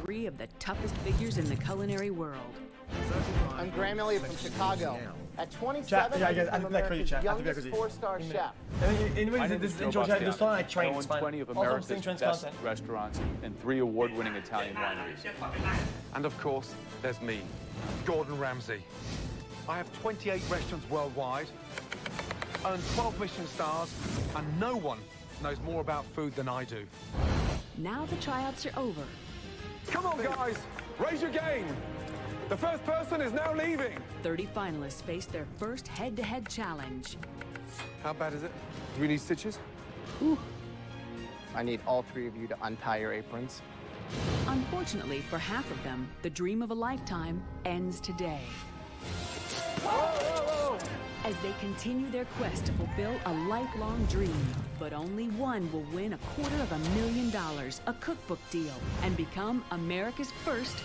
three of the toughest figures in the culinary world. I'm Graham Elliott from Chicago. At 27, I'm America's youngest four-star chef. This intro chat, there's like trains. 20 of America's best restaurants and 3 award-winning Italian wineries. And of course, there's me, Gordon Ramsay. I have 28 restaurants worldwide, earned 12 Michelin stars, and no one knows more about food than I do. Now the tryouts are over. Come on, guys, raise your game. The first person is now leaving. 30 finalists face their first head-to-head challenge. How bad is it? Do we need stitches? Whew. I need all 3 of you to untie your aprons. Unfortunately for half of them, the dream of a lifetime ends today. Whoa! As they continue their quest to fulfill a lifelong dream. But only one will win $250,000, a cookbook deal, and become America's first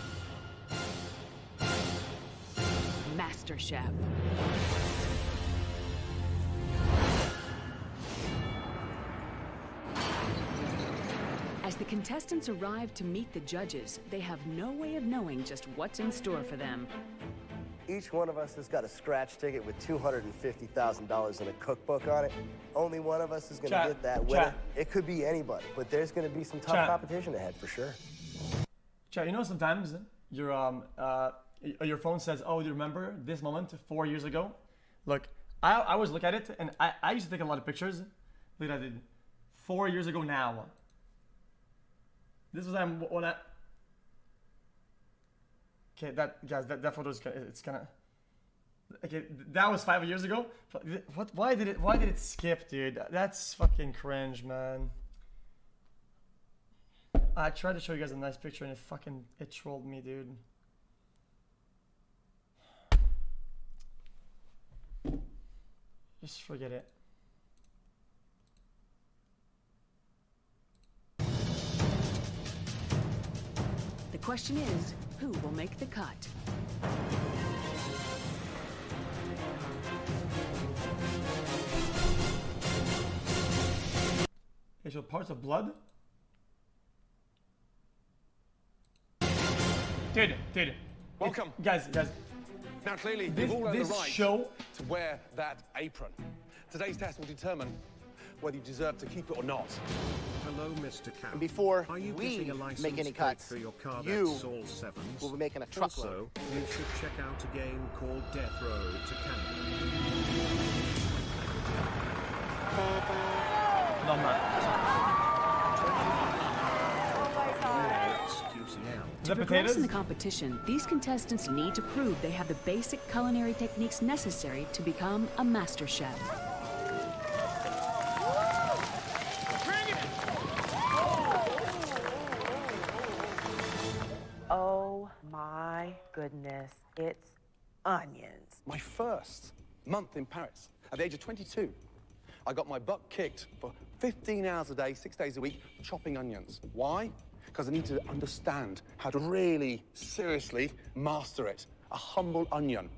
MasterChef. As the contestants arrive to meet the judges, they have no way of knowing just what's in store for them. Each one of us has got a scratch ticket with $250,000 in a cookbook on it. Only one of us is going to get that winner. It could be anybody, but there's going to be some tough competition ahead for sure. Chat, you know sometimes your phone says, "Oh, do you remember this moment 4 years ago?" Look, I always look at it, and I used to take a lot of pictures. Look at it, 4 years ago now. This was when I. Okay, that photo is it's kind of. Okay, that was 5 years ago. What? Why did it skip, dude? That's fucking cringe, man. I tried to show you guys a nice picture, and it trolled me, dude. Just forget it. The question is, who will make the cut? Okay, so parts of blood? Dude. Welcome. Guys. Now, clearly, you've all earned the right show to wear that apron. Today's test will determine whether you deserve to keep it or not. Hello, Mr. Cow. And before we make any cuts, you will be making a truckload. Also, you should check out a game called Death Road to Canada. To progress in the competition, these contestants need to prove they have the basic culinary techniques necessary to become a master chef. Oh my goodness, it's onions. My first month in Paris, at the age of 22, I got my butt kicked for 15 hours a day, 6 days a week, chopping onions. Why? Because I need to understand how to really, seriously master it. A humble onion.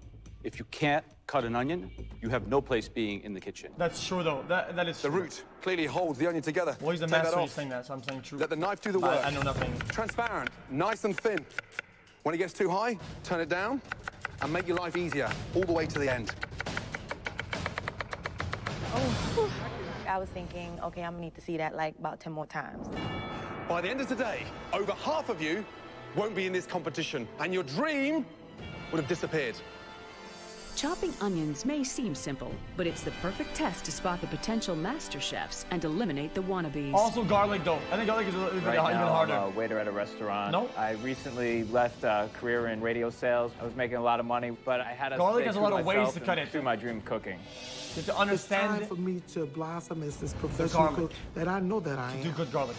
If you can't cut an onion, you have no place being in the kitchen. That's true, though. That is true. The root clearly holds the onion together. Well, he's the master of saying that, so I'm saying true. Let the knife do the work. I know nothing. Transparent, nice and thin. When it gets too high, turn it down and make your life easier all the way to the end. Oh, I was thinking, okay, I'm gonna need to see that like about 10 more times. By the end of today, over half of you won't be in this competition, and your dream would have disappeared. Chopping onions may seem simple, but it's the perfect test to spot the potential master chefs and eliminate the wannabes. Also garlic, though. I think garlic is even harder. I'm a waiter at a restaurant. No? I recently left a career in radio sales. I was making a lot of money, but I had to garlic has a lot of ways to cut it. Do my dream cooking. You have to understand. It's time for me to blossom as this professional cook that I know that I am. Do good garlic.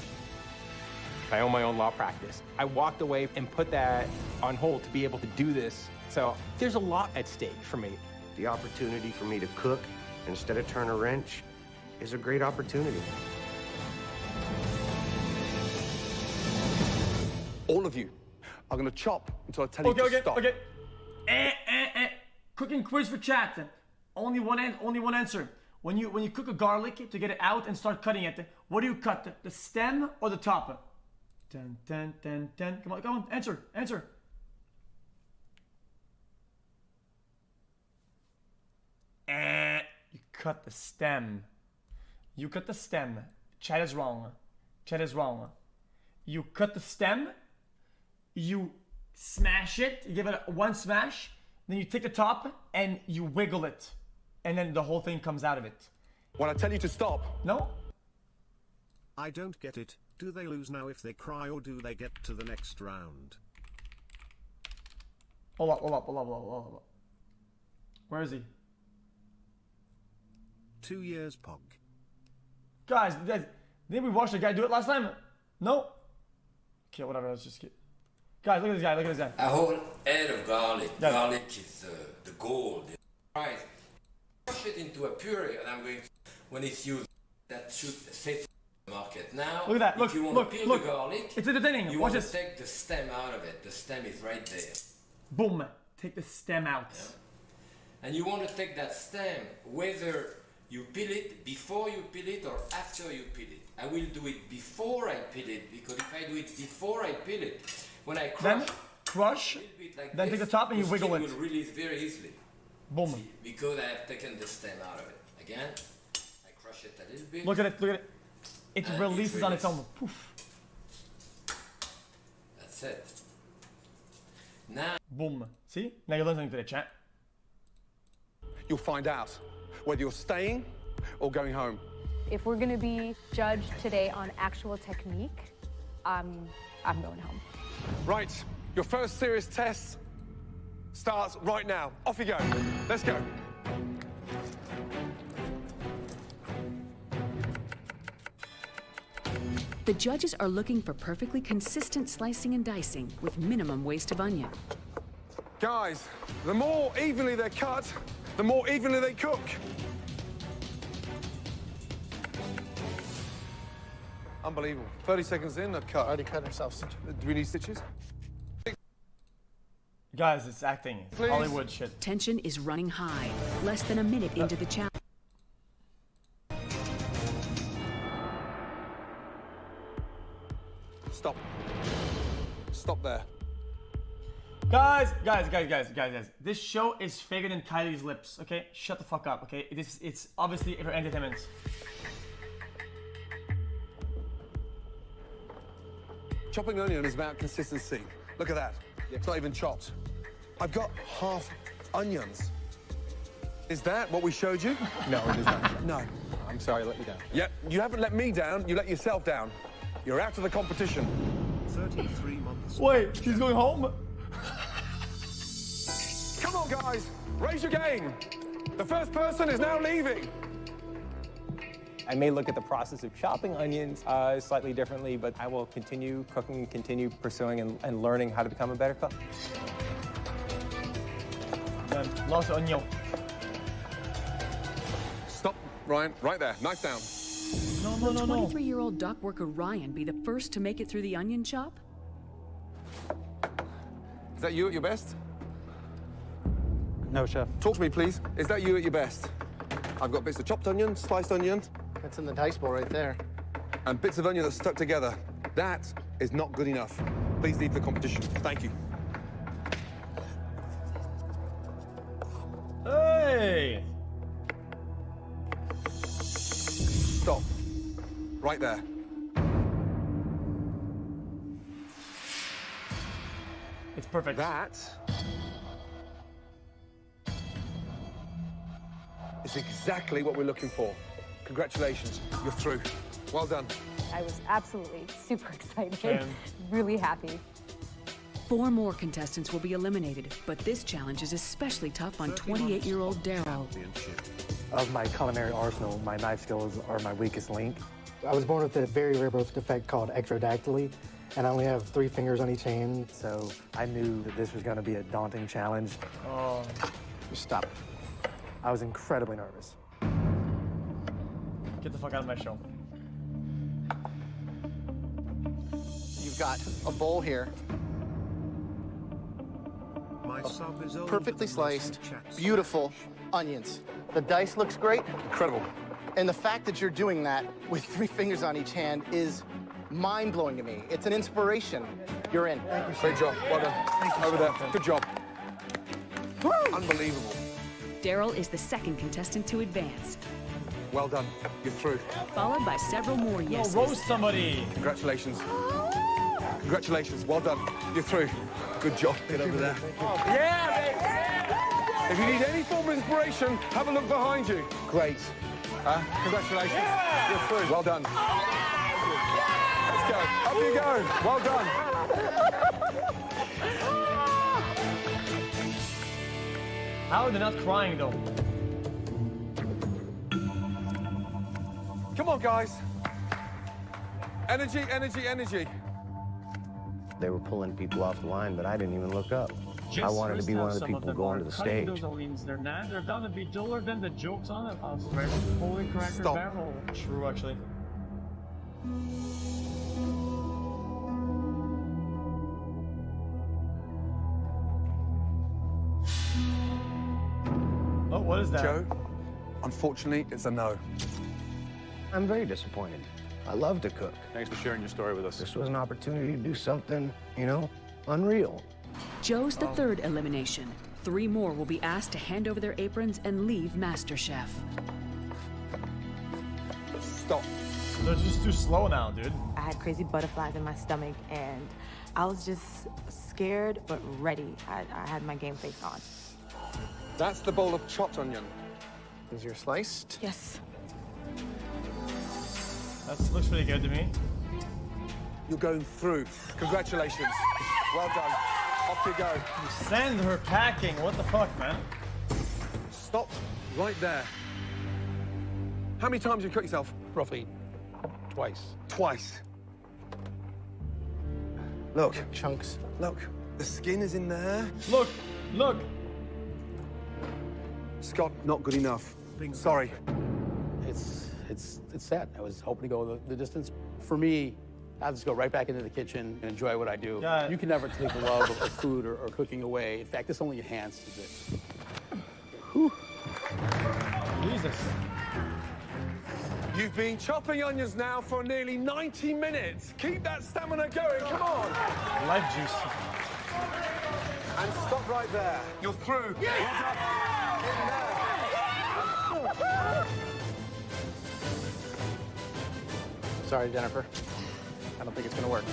I own my own law practice. I walked away and put that on hold to be able to do this. So there's a lot at stake for me. The opportunity for me to cook instead of turn a wrench is a great opportunity. All of you are going to chop until I tell you to stop. Okay. Cooking quiz for chat. Only one answer. When you cook a garlic to get it out and start cutting it, what do you cut? The stem or the top? Dun, dun, dun, dun. Come on, answer. You cut the stem. Chat is wrong. You cut the stem. You smash it. You give it one smash. Then you take the top and you wiggle it. And then the whole thing comes out of it. When I tell you to stop. No? I don't get it. Do they lose now if they cry, or do they get to the next round? Hold up. Where is he? 2 years, Pog. Guys, didn't we watch the guy do it last time? No? Okay, whatever, let's just skip. Guys, look at this guy. A whole head of garlic. Yeah. Garlic is the gold. Right. Push it into a puree, and I'm going to, when it's used, that should fit the market. Now, look at that. If you want to peel the garlic, it's entertaining. You want to take the stem out of it. The stem is right there. Boom. Take the stem out. Yeah. And you want to take that stem, whether you peel it before you peel it or after you peel it. I will do it before I peel it, because if I do it before I peel it, when I crush, like then take the top and you wiggle it. It will release very easily. Boom. See, because I have taken the stem out of it. Again, I crush it a little bit. Look at it. It releases on its own. Poof. That's it. Now. Boom. See? Now you're listening to the chat. You'll find out whether you're staying or going home. If we're gonna be judged today on actual technique, I'm going home. Right, your first serious test starts right now. Off you go. Let's go. The judges are looking for perfectly consistent slicing and dicing with minimum waste of onion. Guys, the more evenly they're cut, the more evenly they cook. Unbelievable. 30 seconds in, they've cut. Already cut ourselves. Do we need stitches? Guys, it's acting. Please. Hollywood shit. Tension is running high. Less than a minute into the challenge. Stop. Stop there. Guys. This show is bigger than Kylie's lips, okay? Shut the fuck up, okay? It's obviously for entertainment. Chopping onion is about consistency. Look at that. It's not even chopped. I've got half onions. Is that what we showed you? No, it is not. No. I'm sorry, I let you down. Yep, you haven't let me down, you let yourself down. You're out of the competition. 33 months. Wait, she's going home? Come on, guys. Raise your game. The first person is now leaving. I may look at the process of chopping onions slightly differently, but I will continue cooking, continue pursuing and learning how to become a better cook. Lost onion. Stop, Ryan. Right there. Knife down. Will 23-year-old dock worker Ryan be the first to make it through the onion chop? Is that you at your best? No, chef. Talk to me, please. Is that you at your best? I've got bits of chopped onion, sliced onion. That's in the dice bowl right there. And bits of onion that's stuck together. That is not good enough. Please leave the competition. Thank you. Hey! Stop. Right there. It's perfect. That is exactly what we're looking for. Congratulations, you're through. Well done. I was absolutely super excited, really happy. 4 more contestants will be eliminated, but this challenge is especially tough on 28-year-old Darrow. Of my culinary arsenal, my knife skills are my weakest link. I was born with a very rare birth defect called ectrodactyly, and I only have 3 fingers on each hand, so I knew that this was going to be a daunting challenge. Oh, just stop. I was incredibly nervous. Get the fuck out of my show. You've got a bowl here. Perfectly sliced, beautiful onions. The dice looks great. Incredible. And the fact that you're doing that with 3 fingers on each hand is mind-blowing to me. It's an inspiration. You're in. Great job. Well done. Over there. Good job. Unbelievable. Daryl is the second contestant to advance, Well done. You're through. followed by several more yeses. Roast somebody. Congratulations. Congratulations. Well done. You're through. Good job. Get over there. Yeah, if you need any form of inspiration, have a look behind you. Great. Congratulations. Yeah. You're through. Well done. Let's go. Up you go. Well done. How are they not crying though? Come on, guys. Energy, energy, energy. They were pulling people off the line, but I didn't even look up. I wanted to be one of the people going to the stage. They're not. They're bound to be duller than the jokes on it. Holy cracker barrel. True, actually. Oh, what is that? Joe, unfortunately, it's a no. I'm very disappointed. I love to cook. Thanks for sharing your story with us. This was an opportunity to do something, you know, unreal. Joe's the third elimination. 3 more will be asked to hand over their aprons and leave MasterChef. Stop. They're just too slow now, dude. I had crazy butterflies in my stomach, and I was just scared but ready. I had my game face on. That's the bowl of chopped onion. Is your sliced? Yes. That looks pretty good to me. You're going through. Congratulations. Well done. Off you go. You send her packing. What the fuck, man? Stop right there. How many times have you cut yourself? Roughly twice. Twice. Look. Chunks. Look. The skin is in there. Look. Look. Scott, not good enough. Sorry. It's sad. I was hoping to go the distance. For me, I'll just go right back into the kitchen and enjoy what I do. Yeah. You can never take the love of food or cooking away. In fact, this only enhances it. Whew. Jesus. You've been chopping onions now for nearly 90 minutes. Keep that stamina going, come on. Life juice. And stop right there. You're through. Yes. Well done. In there. Sorry, Jennifer. I don't think it's gonna work.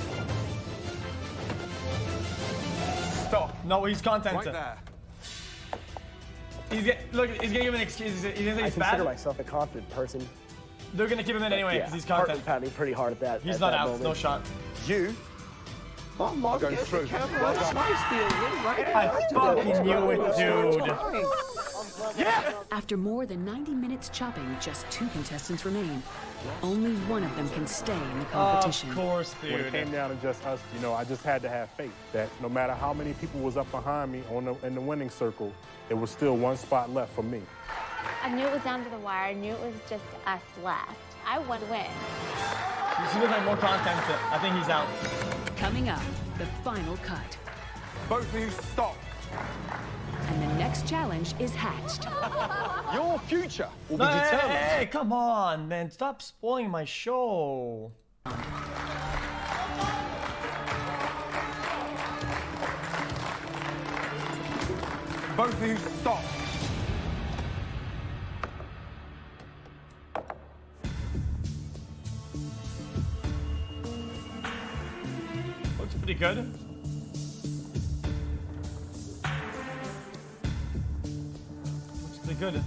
Stop. No, he's content. Right there. He's gonna give an excuse. He's gonna say I it's consider bad. myself a confident person. They're gonna keep him in anyway because he's content. Pounding pretty hard at that. He's at not that out. moment. No shot. You Oh, Mark, going through. Well done. I fucking knew it, dude. Yeah! After more than 90 minutes chopping, just 2 contestants remain. Only one of them can stay in the competition. Of course, dude. When it came down to just us, you know, I just had to have faith that no matter how many people was up behind me in the winning circle, there was still one spot left for me. I knew it was down to the wire. I knew it was just us left. I would win. You seem like more content. I think he's out. Coming up, the final cut. Both of you stop. And the next challenge is hatched. Your future will be Hey, determined. hey, come on, man. Stop spoiling my show. Both of you stop. Looks pretty good. Looks pretty good.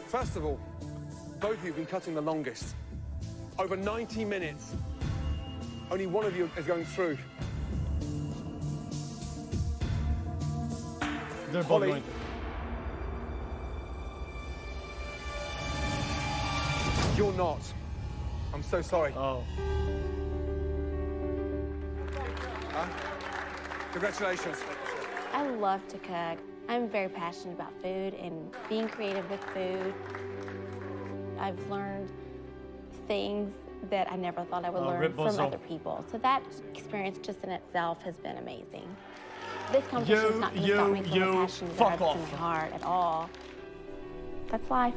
First of all, both of you have been cutting the longest. Over 90 minutes. Only one of you is going through. They're both Holly. going. You're not. I'm so sorry. Oh. Congratulations. I love to cook. I'm very passionate about food and being creative with food. I've learned things that I never thought I would learn from other people. So that experience just in itself has been amazing. This competition is not going to stop me from my passion that I put in my heart at all. That's life.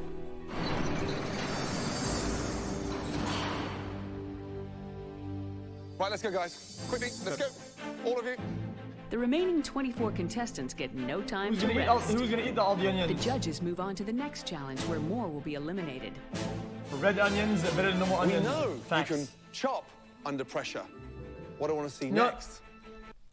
Right, let's go, guys. Quickly, let's go. All of you. The remaining 24 contestants get no time Who's to gonna rest. Who's gonna eat all the onions? The judges move on to the next challenge where more will be eliminated. Red onions are better than normal onions. We know Facts. you can chop under pressure. What do I want to see No. next?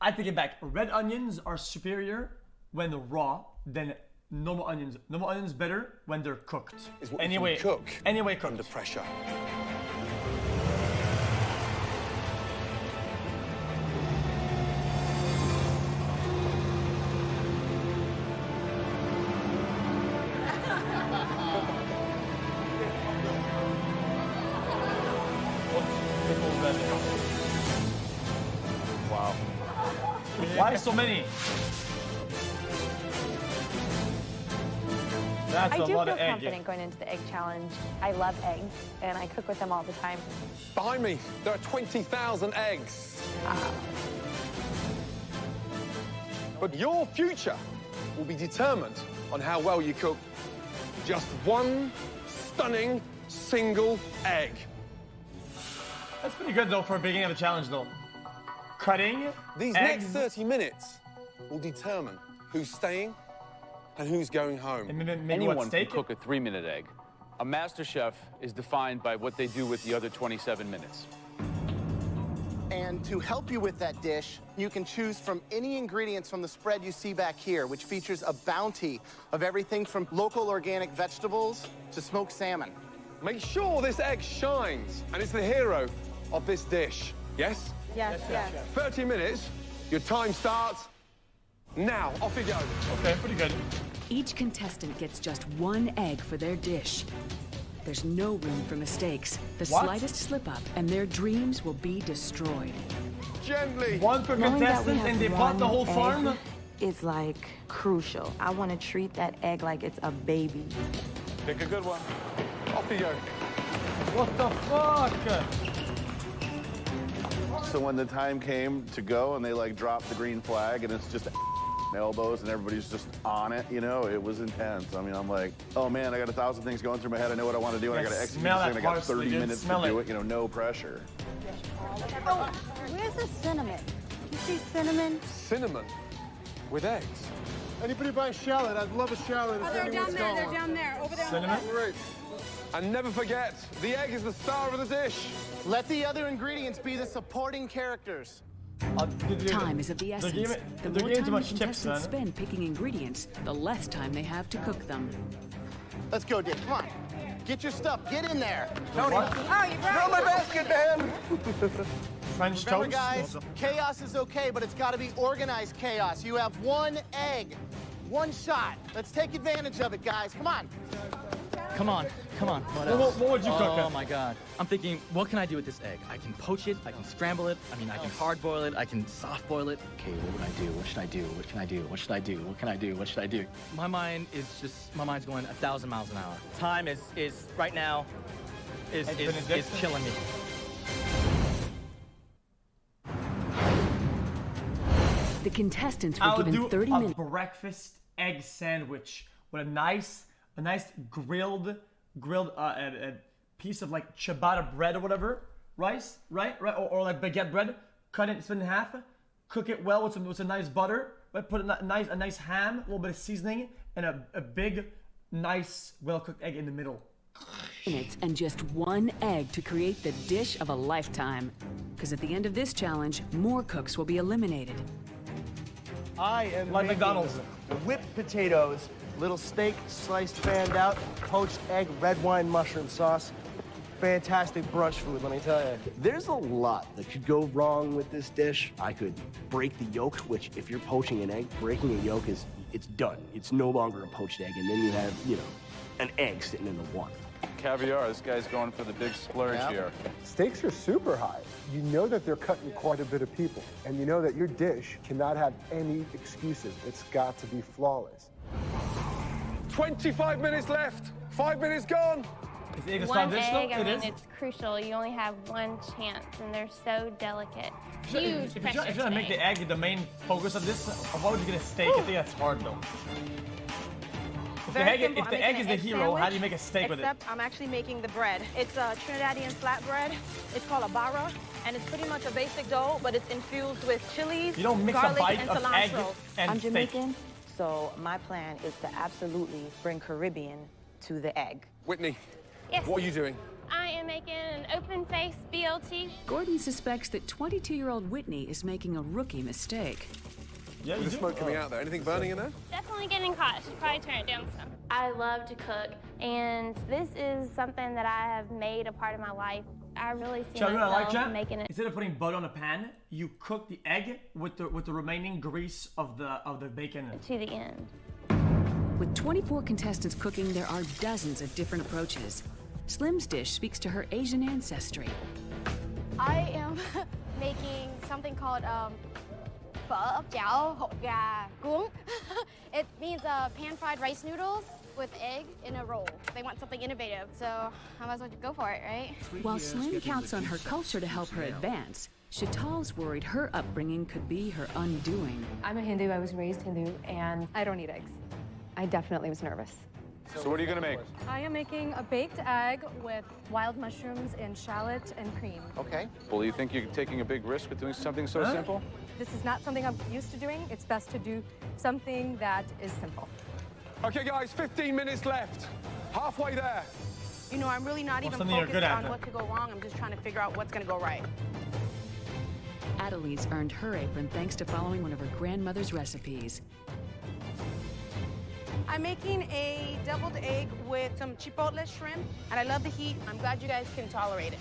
I take it back. Red onions are superior when they're raw than normal onions. Normal onions better when they're cooked. Is what Anyway, you can cook anyway cooked. under pressure. Wow. Why so many? That's I a do lot feel of egg. confident going into the egg challenge. I love eggs, and I cook with them all the time. Behind me, there are 20,000 eggs. But your future will be determined on how well you cook just one stunning single egg. That's pretty good though for a beginning of a challenge though. Cutting These eggs. next 30 minutes will determine who's staying and who's going home. Anyone can cook a 3-minute egg. A MasterChef is defined by what they do with the other 27 minutes. And to help you with that dish, you can choose from any ingredients from the spread you see back here, which features a bounty of everything from local organic vegetables to smoked salmon. Make sure this egg shines, and it's the hero of this dish. Yes? Yes, yes. 30 minutes, your time starts now. Off you go. Okay, pretty good. Each contestant gets just one egg for their dish. There's no room for mistakes. The What? slightest slip up and their dreams will be destroyed. Gently. One per Knowing that we contestant have and they bought the one whole farm? egg is like crucial. I want to treat that egg like it's a baby. Pick a good one. Off you go. What the fuck? So when the time came to go and they like dropped the green flag and it's just elbows and everybody's just on it, you know, it was intense. I mean, I'm like, oh man, I got 1,000 things going through my head. I know what I want to do and I got to execute this thing. I got 30 minutes to do it, you know, no pressure. Oh, where's the cinnamon? You see cinnamon? Cinnamon with eggs. Anybody buy shallot? I'd love a shallot. Oh, they're down there. They're down there. Over there. Cinnamon? Great. And never forget, the egg is the star of the dish. Let the other ingredients be the supporting characters. Time is of the essence. The they're more giving too time much the chips, contestants son. spend picking ingredients, the less time they have to cook them. Let's go, Dick. Come on. Get your stuff. Get in there. Tony. Oh, you grabbed my basket, man. French Remember, toast? guys, chaos is okay, but it's got to be organized chaos. You have one egg, one shot. Let's take advantage of it, guys. Come on. Come on, come on. What would you cook? Oh my God. I'm thinking, what can I do with this egg? I can poach it, I can scramble it, I mean, I can hard boil it, I can soft boil it. Okay, what would I do? What should I do? What can I do? What should I do? What can I do? What should I do? My mind's going 1,000 miles an hour. Time is right now, is killing me. The contestants were I'll given do 30 a minutes. breakfast egg sandwich with a nice grilled a piece of like ciabatta bread or whatever, rice, right, or like baguette bread. Cut it, split it in half, cook it well with some nice butter, right? Put a nice ham, a little bit of seasoning, and a big, nice, well-cooked egg in the middle. Minutes and just one egg to create the dish of a lifetime. Because at the end of this challenge, more cooks will be eliminated. I am Like making McDonald's. whipped potatoes, little steak sliced fanned out, poached egg, red wine mushroom sauce. Fantastic brunch food, let me tell you. There's a lot that could go wrong with this dish. I could break the yolk, which if you're poaching an egg, breaking a yolk it's done. It's no longer a poached egg, and then you have, an egg sitting in the water. Caviar, this guy's going for the big splurge here. Stakes are super high. You know that they're cutting quite a bit of people, and you know that your dish cannot have any excuses. It's got to be flawless. 25 minutes left. 5 minutes gone. One egg, I mean, it's crucial. You only have one chance, and they're so delicate. Huge If pressure. you're trying to make the egg the main focus of this, why would you get a steak? I think that's hard though. egg is the hero, how do you make a steak with it? Except I'm actually making the bread. It's a Trinidadian flatbread. It's called a barra, and it's pretty much a basic dough, but it's infused with chilies, you don't mix garlic, a bite and of egg cilantro. and I'm steak. Jamaican, so my plan is to absolutely bring Caribbean to the egg. Whitney, Yes. what are you doing? I am making an open-face BLT. Gordon suspects that 22-year-old Whitney is making a rookie mistake. Yeah, With the smoke coming out there, anything burning in there? Definitely getting hot. I should probably turn it down some. I love to cook, and this is something that I have made a part of my life. I really see myself making it. Instead of putting butter on a pan, you cook the egg with the remaining grease of the bacon. To the end. With 24 contestants cooking, there are dozens of different approaches. Slim's dish speaks to her Asian ancestry. I am making something called phở cháo hột gà cuống. It means pan-fried rice noodles with egg in a roll. They want something innovative, so I might as well go for it, right? While Slim counts on her culture to help her advance, Chital's worried her upbringing could be her undoing. I'm a Hindu, I was raised Hindu, and I don't eat eggs. I definitely was nervous. So what are you gonna make? I am making a baked egg with wild mushrooms and shallot and cream. Okay. Well, you think you're taking a big risk with doing something so simple? This is not something I'm used to doing. It's best to do something that is simple. Okay, guys, 15 minutes left. Halfway there. You know, I'm really not even focused on what could go wrong. I'm just trying to figure out what's going to go right. Adelise earned her apron thanks to following one of her grandmother's recipes. I'm making a deviled egg with some chipotle shrimp, and I love the heat. I'm glad you guys can tolerate it.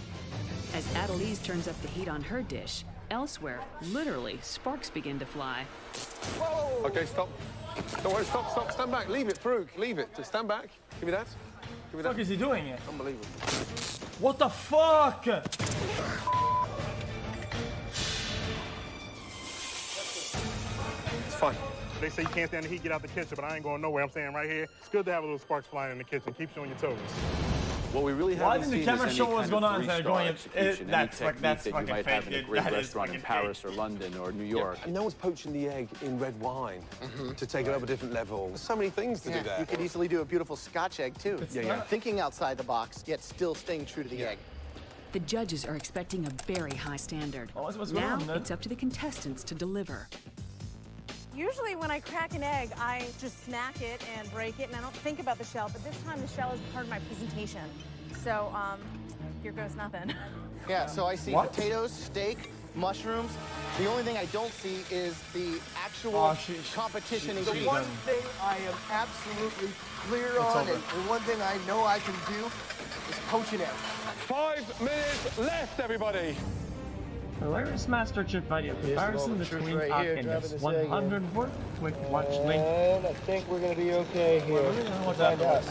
As Adelise turns up the heat on her dish, elsewhere, literally, sparks begin to fly. Whoa! Okay, stop. Don't worry, stop, stand back. Leave it, Farouk, leave it. Just stand back. Give me that. Give me that. What the fuck is he doing here? Unbelievable. What the fuck? It's fine. They say you can't stand the heat, get out the kitchen, but I ain't going nowhere. I'm saying right here, it's good to have a little sparks flying in the kitchen. Keeps you on your toes. What we really Why haven't didn't the seen camera is show any what's kind going of on instead of three-star going, execution, any technique that's that you fucking might fake, have in a dude. great That is restaurant in fucking Paris or London or New York. And no one's poaching the egg in red wine to take it up a different level. There's so many things to do there. You could easily do a beautiful Scotch egg, too. Thinking outside the box, yet still staying true to the egg. The judges are expecting a very high standard. Now it's up to the contestants to deliver. Usually when I crack an egg, I just smack it and break it, and I don't think about the shell, but this time the shell is part of my presentation. So, here goes nothing. Yeah, so I see potatoes, steak, mushrooms. The only thing I don't see is the actual competition The one thing I am absolutely clear on, and the one thing I know I can do, is poach an egg. 5 minutes left, everybody. Where is MasterChef video comparison between right here, Index? this egg 100 quick watch link. And I think we're going to be okay here. What's that?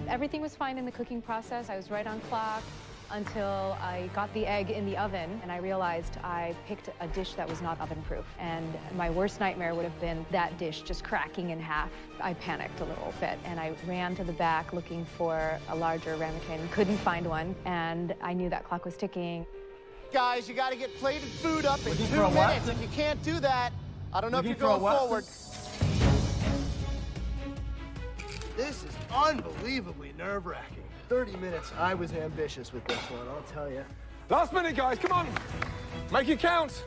Everything was fine in the cooking process. I was right on clock until I got the egg in the oven and I realized I picked a dish that was not oven-proof. And my worst nightmare would have been that dish just cracking in half. I panicked a little bit and I ran to the back looking for a larger ramekin. Couldn't find one, and I knew that clock was ticking. Guys, you got to get plated food up in Looking 2 for a what? minutes. If you can't do that, I don't know if Looking you're for a going what? forward. This is unbelievably nerve-wracking. 30 minutes, I was ambitious with this one, I'll tell you. Last minute, guys, come on. Make it count.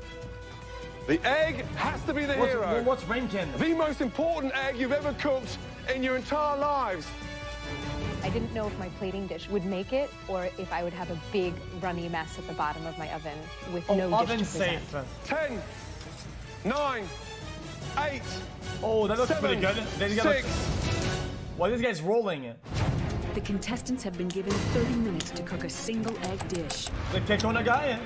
The egg has to be the hero. What's ramekin? The most important egg you've ever cooked in your entire lives. I didn't know if my plating dish would make it or if I would have a big runny mess at the bottom of my oven with no dish to oven present. safe. 10, 9, 8, Oh, that looks 7, pretty good. 6. Well, this guy's rolling it. The contestants have been given 30 minutes to cook a single egg dish. The kick on a guy.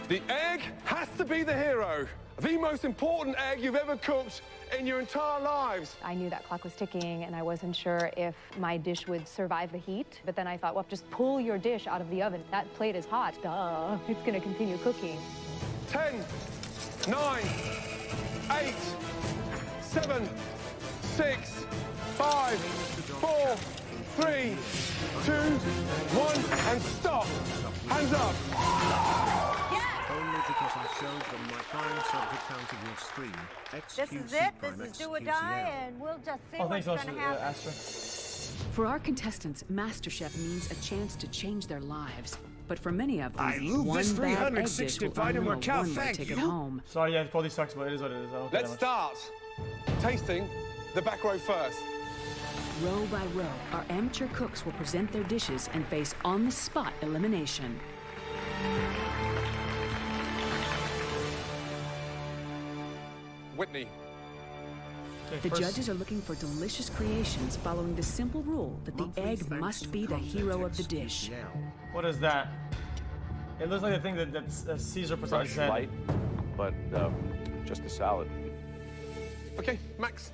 The egg has to be the hero. The most important egg you've ever cooked in your entire lives. I knew that clock was ticking and I wasn't sure if my dish would survive the heat. But then I thought, well, just pull your dish out of the oven. That plate is hot. Duh, it's gonna continue cooking. 10, 9, 8, 7, 6, 5, 4, 3, 2, 1, and stop. Hands up. Only to because I showed them my Prime sub account in your stream. This is it. This is do or die, and we'll just see what's going to happen. For our contestants, MasterChef means a chance to change their lives. But for many of them, one bad egg dish will earn them a one-way ticket home. Sorry, yeah, quality sucks, but it is what it is. Let's start tasting the back row first. Row by row, our amateur cooks will present their dishes and face on-the-spot elimination. Whitney. The judges are looking for delicious creations following the simple rule that the egg must be the hero of the dish. What is that? It looks like the thing that Caesar puts on his head. Light, but just a salad. Okay, Max.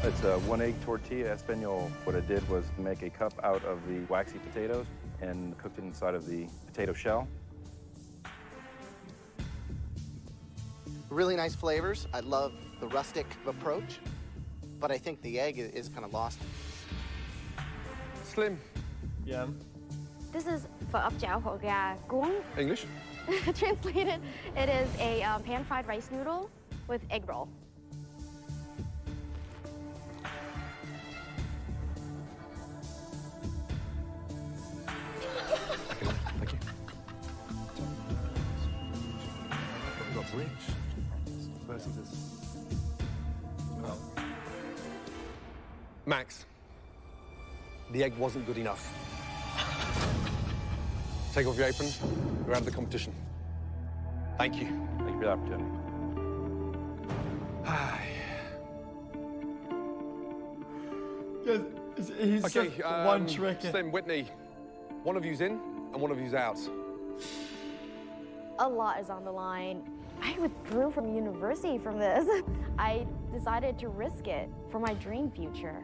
It's a 1-egg tortilla español. What I did was make a cup out of the waxy potatoes and cooked it inside of the potato shell. Really nice flavors. I love the rustic approach, but I think the egg is kind of lost. Slim. Yeah. This is phở ốc chảo hột gà cuốn. English. Translated, it is a pan-fried rice noodle with egg roll. Thank you. We've got rich versus this. Well. Max, the egg wasn't good enough. Take off your apron. We're out of the competition. Thank you. Thank you for the opportunity. He's okay, just one trick. Slim, Whitney, one of you's in and one of you's out. A lot is on the line. I withdrew from university from this. I decided to risk it for my dream future.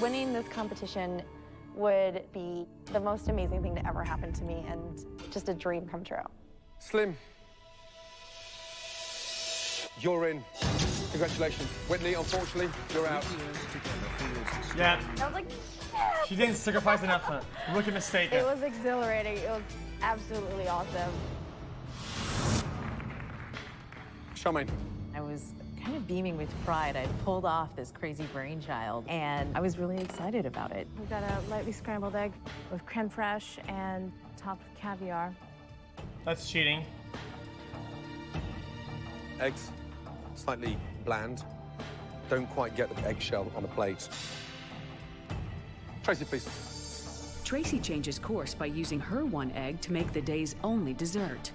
Winning this competition would be the most amazing thing to ever happen to me and just a dream come true. Slim, you're in. Congratulations. Whitney, unfortunately, you're out. Yeah. I was like, she didn't sacrifice enough. Rookie mistake. It was exhilarating. It was absolutely awesome. Charmaine. I was kind of beaming with pride. I'd pulled off this crazy brainchild, and I was really excited about it. We've got a lightly scrambled egg with creme fraiche and topped with caviar. That's cheating. Eggs, slightly bland. Don't quite get the eggshell on the plate. Tracy, please. Tracy changes course by using her one egg to make the day's only dessert.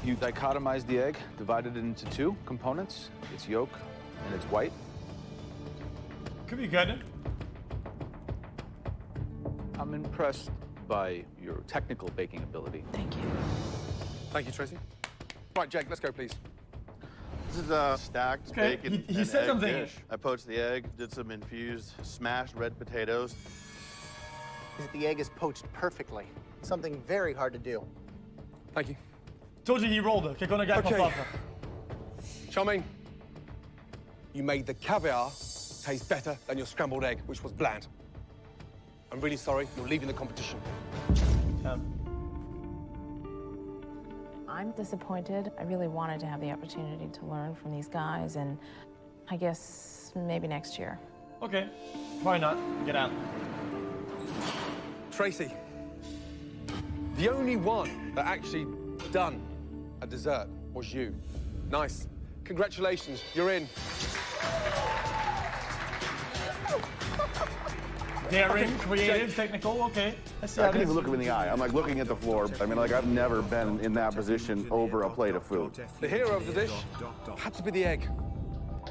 You dichotomize the egg, divided it into two components. Its yolk and its white. Could be good. I'm impressed by your technical baking ability. Thank you. Thank you, Tracy. Right, Jake, let's go, please. This is a stacked bacon he and said egg something. dish. I poached the egg, did some infused smashed red potatoes. The egg is poached perfectly. Something very hard to do. Thank you. Told you he rolled it. Okay. Charmaine, you made the caviar taste better than your scrambled egg, which was bland. I'm really sorry. You're leaving the competition. I'm disappointed. I really wanted to have the opportunity to learn from these guys, and I guess maybe next year. Okay. Why not? Get out. Tracy, the only one that actually done a dessert was you. Nice. Congratulations, you're in. Daring, creative, technical, okay. Let's see I how couldn't this- even look him in the eye. I'm like looking at the floor. I mean, like I've never been in that position over a plate of food. The hero of the dish had to be the egg.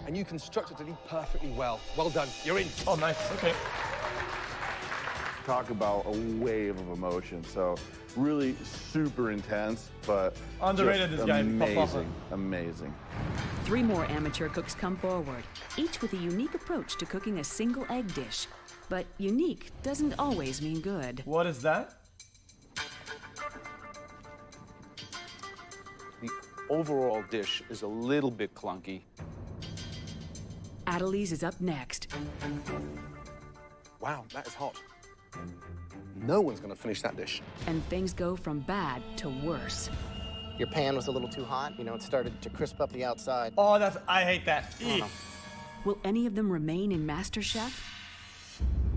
And you constructed it perfectly well. Well done, you're in. Oh, nice, okay. Talk about a wave of emotion. So really super intense, but Underrated, just this guy. amazing, amazing. 3 more amateur cooks come forward, each with a unique approach to cooking a single egg dish. But unique doesn't always mean good. What is that? The overall dish is a little bit clunky. Adelise is up next. Wow, that is hot. No one's going to finish that dish. And things go from bad to worse. Your pan was a little too hot. You know, it started to crisp up the outside. Oh, I hate that. Will any of them remain in MasterChef?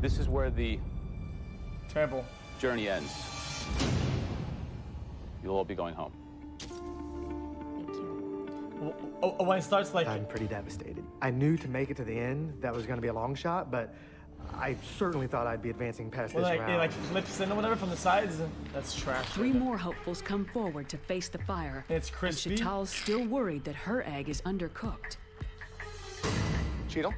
This is where the terrible journey ends. You'll all be going home. When it starts, like... I'm pretty devastated. I knew to make it to the end, that was going to be a long shot, but I certainly thought I'd be advancing past this round. It like flips in or whatever from the sides, and that's trash. 3 more hopefuls come forward to face the fire. It's crispy. And Chital's still worried that her egg is undercooked. Cheetle?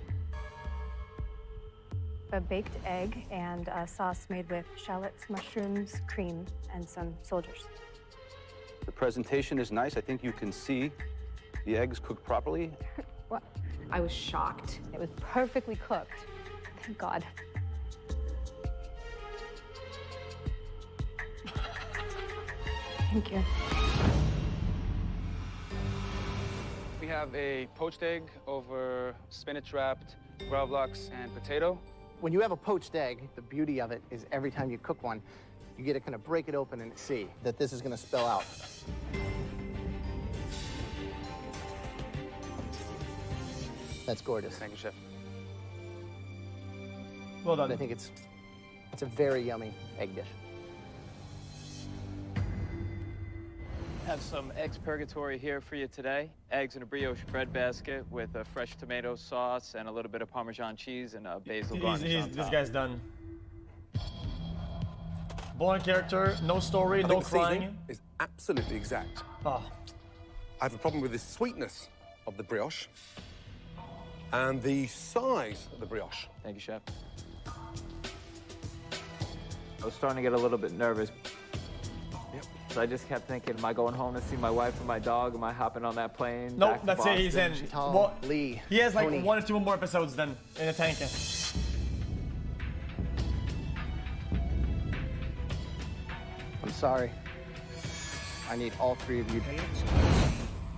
A baked egg and a sauce made with shallots, mushrooms, cream, and some soldiers. The presentation is nice. I think you can see the eggs cooked properly. What? I was shocked. It was perfectly cooked. Thank God. Thank you. We have a poached egg over spinach wrapped gravlax and potato. When you have a poached egg, the beauty of it is every time you cook one, you get to kind of break it open and see that this is going to spill out. That's gorgeous. Thank you, Chef. Well done. I think it's a very yummy egg dish. Have some eggs purgatory here for you today. Eggs in a brioche bread basket with a fresh tomato sauce and a little bit of Parmesan cheese and a basil garnish on top. This guy's done. Boring character, no story, no crying. Is absolutely exact. Oh. I have a problem with the sweetness of the brioche and the size of the brioche. Thank you, Chef. I was starting to get a little bit nervous. Yep. So I just kept thinking, am I going home to see my wife and my dog? Am I hopping on that plane? Nope, back to that's it, he's in. Boston? Well, Lee, he has like Tony. 1 or 2 more episodes then in the tank. I'm sorry. I need all 3 of you.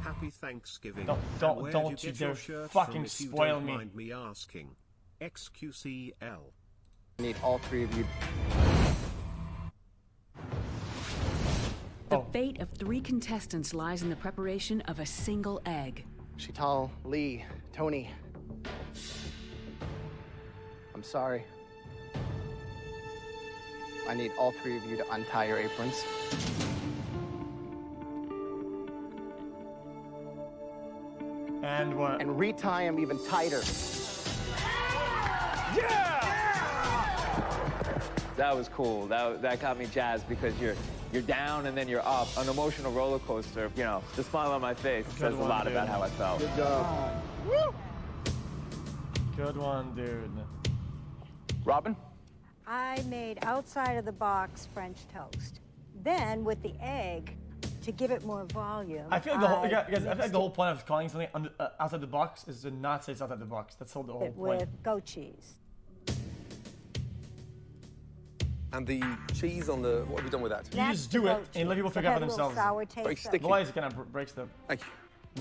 Happy Thanksgiving. Don't you dare fucking spoil me. Mind me asking. xQcL. I need all 3 of you. The fate of 3 contestants lies in the preparation of a single egg. Chital, Lee, Tony. I'm sorry. I need all 3 of you to untie your aprons. And what? And retie them even tighter. Yeah! That was cool. That got me jazzed because you're down and then you're up. An emotional roller coaster. You know, the smile on my face says a lot about how I felt. Good job. Woo! Good one, dude. Robin? I made outside of the box French toast. Then with the egg, to give it more volume, I feel like the whole, guys, I feel like the whole point of calling something outside the box is to not say it's outside the box. That's the whole point. With goat cheese. And the cheese on the, what have you done with that? You just do it and let people figure out for themselves. Sour taste. Very sticky. Otherwise, it kind of breaks the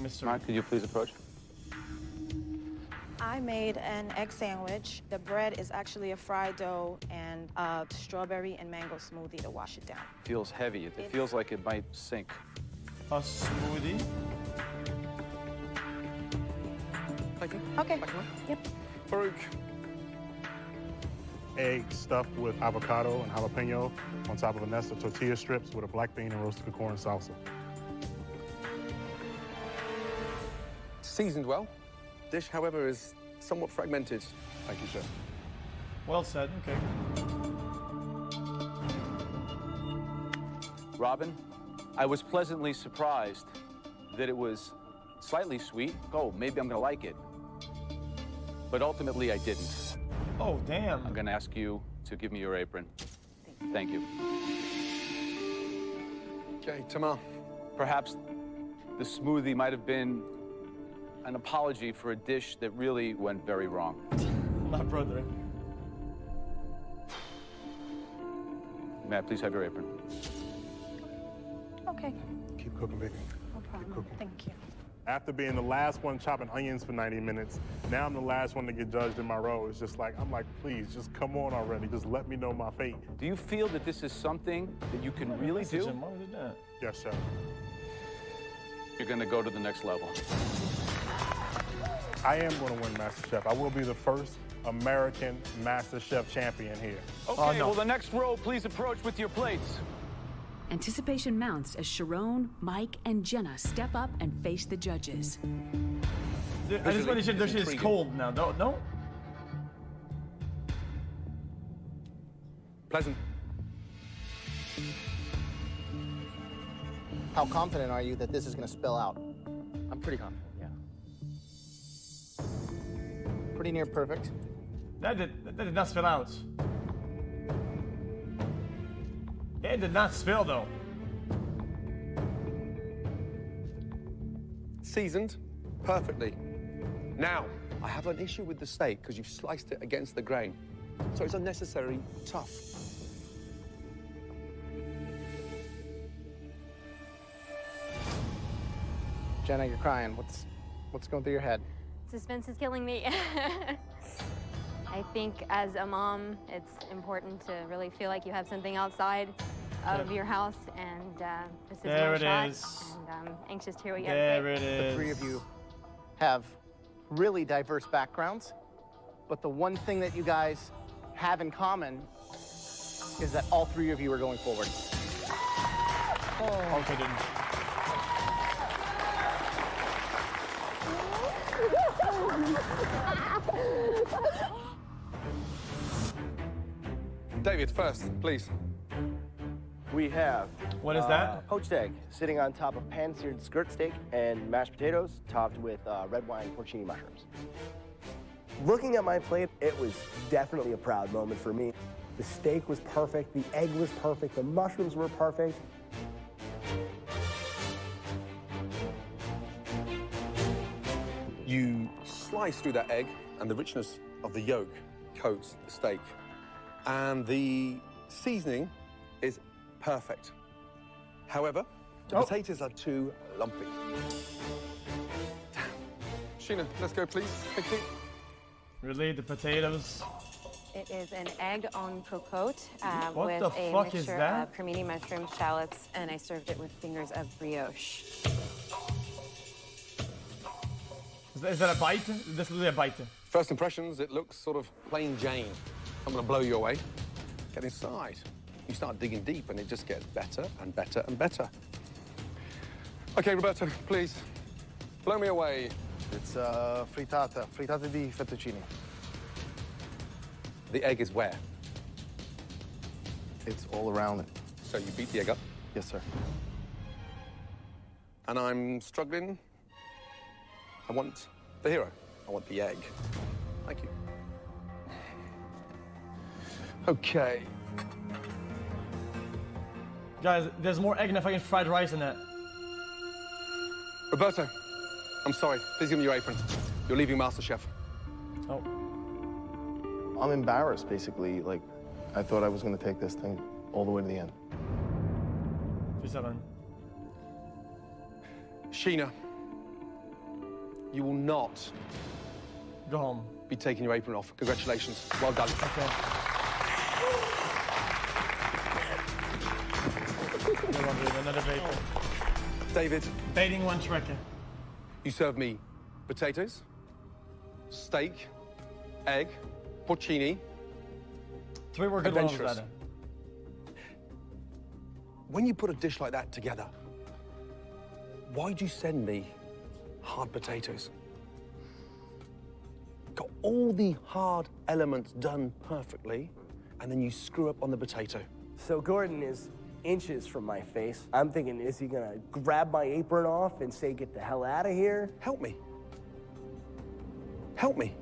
mystery. Mark, could you please approach? I made an egg sandwich. The bread is actually a fried dough and a strawberry and mango smoothie to wash it down. Feels heavy. It feels like it might sink. A smoothie? Thank you. Okay. Yep. Farouk. Egg stuffed with avocado and jalapeno on top of a nest of tortilla strips with a black bean and roasted corn salsa. Seasoned well. Dish, however, is somewhat fragmented. Thank you, Chef. Well said, okay. Robin, I was pleasantly surprised that it was slightly sweet. Oh, maybe I'm gonna like it. But ultimately, I didn't. Oh, damn. I'm gonna ask you to give me your apron. Thank you. Okay, Tamar. Perhaps the smoothie might have been an apology for a dish that really went very wrong. My brother. May I please have your apron? Okay. Keep cooking, baby. No problem. Thank you. After being the last one chopping onions for 90 minutes, now I'm the last one to get judged in my role. It's just like, I'm like, please, just come on already. Just let me know my fate. Do you feel that this is something that you can really do? Yes, Chef. you're going to go to the next level. I am going to win MasterChef. I will be the first American MasterChef champion here. Okay, well, the next row, please approach with your plates. Anticipation mounts as Sharon, Mike, and Jenna step up and face the judges. I just want to say this is cold now. No? Pleasant. How confident are you that this is going to spill out? I'm pretty confident, yeah. Pretty near perfect. That did not spill out. It did not spill, though. Seasoned perfectly. Now, I have an issue with the steak because you've sliced it against the grain. So it's unnecessarily tough. Jenna, you're crying. What's going through your head? Suspense is killing me. I think as a mom, it's important to really feel like you have something outside of your house, and this is there my it shot, is. and I'm anxious to hear what you have to There say. it is. The three of you have really diverse backgrounds, but the one thing that you guys have in common is that all three of you are going forward. Oh, okay, didn't. David, first, please. We have... What is that? Poached egg, sitting on top of pan-seared skirt steak and mashed potatoes, topped with red wine porcini mushrooms. Looking at my plate, it was definitely a proud moment for me. The steak was perfect, the egg was perfect, the mushrooms were perfect. You slice through that egg, and the richness of the yolk coats the steak. And the seasoning is perfect. However, the potatoes are too lumpy. Damn. Sheena, let's go, please. Quickly. Really, the potatoes. It is an egg en cocotte What with the a fuck is mixture that? of cremini mushrooms, shallots, and I served it with fingers of brioche. Is that a bite? This is a bite. First impressions, it looks sort of plain Jane. I'm gonna blow you away. Get inside. You start digging deep and it just gets better and better and better. Okay, Roberto, please, blow me away. It's frittata di fettuccine. The egg is where? It's all around it. So you beat the egg up? Yes, sir. And I'm struggling. I want the hero. I want the egg. Thank you. Okay. Guys, there's more egg than fucking fried rice in that. Roberto, I'm sorry. Please give me your apron. You're leaving MasterChef. Oh. I'm embarrassed, basically. Like, I thought I was going to take this thing all the way to the end. 3-7. Sheena, you will not go home. Be taking your apron off. Congratulations. Well done. Okay. Another bacon. David. Baiting one trick. You served me potatoes, steak, egg, porcini. 3 were good ones. Adventurous. When you put a dish like that together, why'd you send me hard potatoes? Got all the hard elements done perfectly, and then you screw up on the potato. So Gordon is inches from my face. I'm thinking, is he gonna grab my apron off and say, get the hell out of here? Help me. Help me.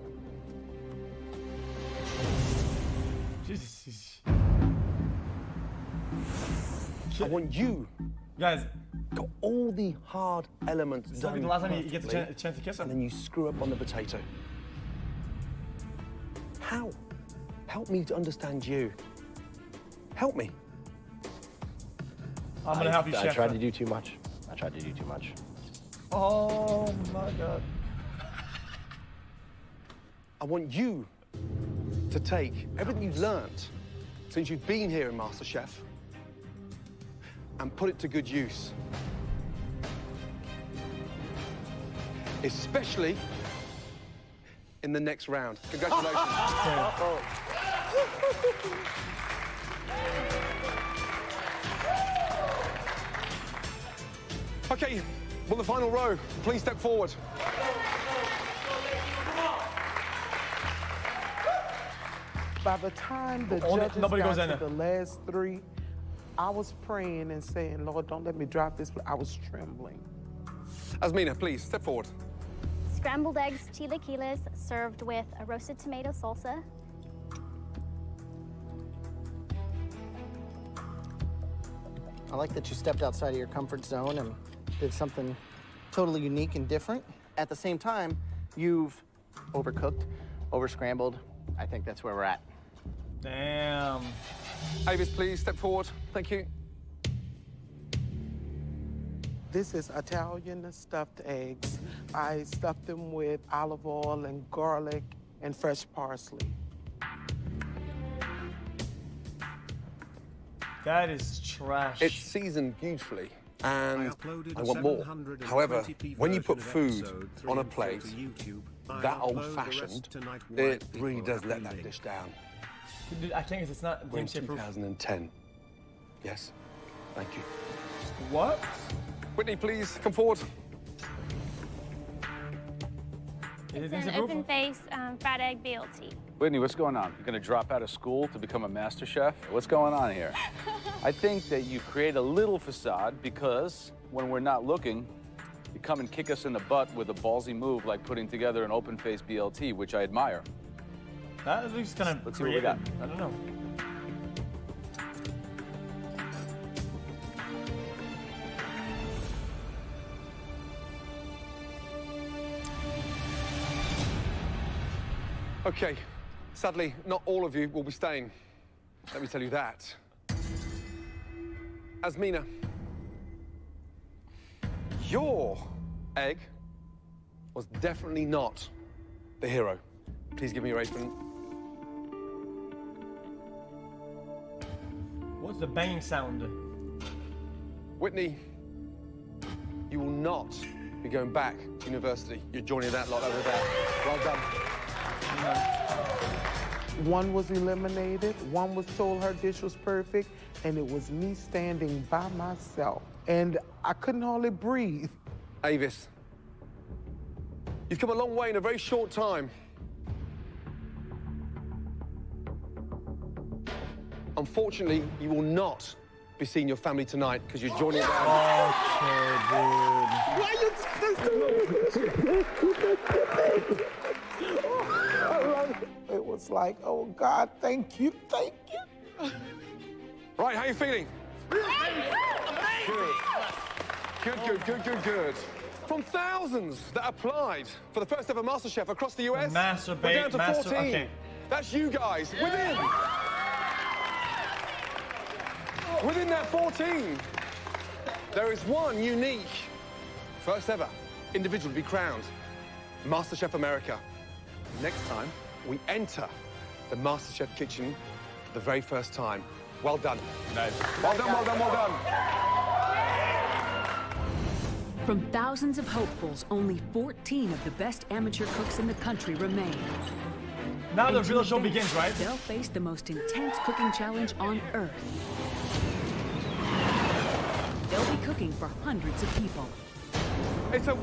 Jesus. I want you. Guys. Got all the hard elements This done will be the last time you get perfectly, a chance to kiss him. and then you screw up on the potato. How? Help me to understand you. Help me. I'm gonna help you, I Chef. tried to do too much. I tried to do too much. Oh my God. I want you to take everything you've learned since you've been here in MasterChef and put it to good use. especially in the next round. Congratulations. Okay, well, the final row, please step forward. By the time the judges got to the last 3, I was praying and saying, Lord, don't let me drop this, but I was trembling. Asmina, please, step forward. Scrambled eggs, chilaquiles, served with a roasted tomato salsa. I like that you stepped outside of your comfort zone and did something totally unique and different. At the same time, you've overcooked, over-scrambled. I think that's where we're at. Damn. Avis, please step forward. Thank you. This is Italian stuffed eggs. I stuffed them with olive oil and garlic and fresh parsley. That is trash. It's seasoned beautifully, and I want more. However, when you put food on a plate, that old-fashioned, it really does let that dish down. Dude, I can't, it's not We're in DMCA proof. 2010. Yes, thank you. What? Whitney, please come forward. Is It's an open-face fried egg BLT. Whitney, what's going on? You're gonna drop out of school to become a master chef? What's going on here? I think that you create a little facade because when we're not looking, you come and kick us in the butt with a ballsy move like putting together an open-face BLT, which I admire. That looks kind of Let's see what we got. I don't know. Okay, sadly, not all of you will be staying. Let me tell you that. Asmina, your egg was definitely not the hero. Please give me your apron. What's the banging sound? Whitney, you will not be going back to university. You're joining that lot over there. Well done. One was eliminated, one was told her dish was perfect, and it was me standing by myself. And I couldn't hardly breathe. Avis, you've come a long way in a very short time. Unfortunately, you will not be seeing your family tonight because you're joining them. Okay, dude. Why you It was like, oh God, thank you, thank you. Right, how you feeling? Good. From thousands that applied for the first ever MasterChef across the US, we're down to 14. Okay. That's you guys. Within that 14, there is one unique, first ever individual to be crowned MasterChef America. Next time, we enter the MasterChef kitchen for the very first time. Well done. Nice. Well done. From thousands of hopefuls, only 14 of the best amateur cooks in the country remain. Now the real show begins, right? They'll face the most intense cooking challenge on Earth. They'll be cooking for hundreds of people. It's a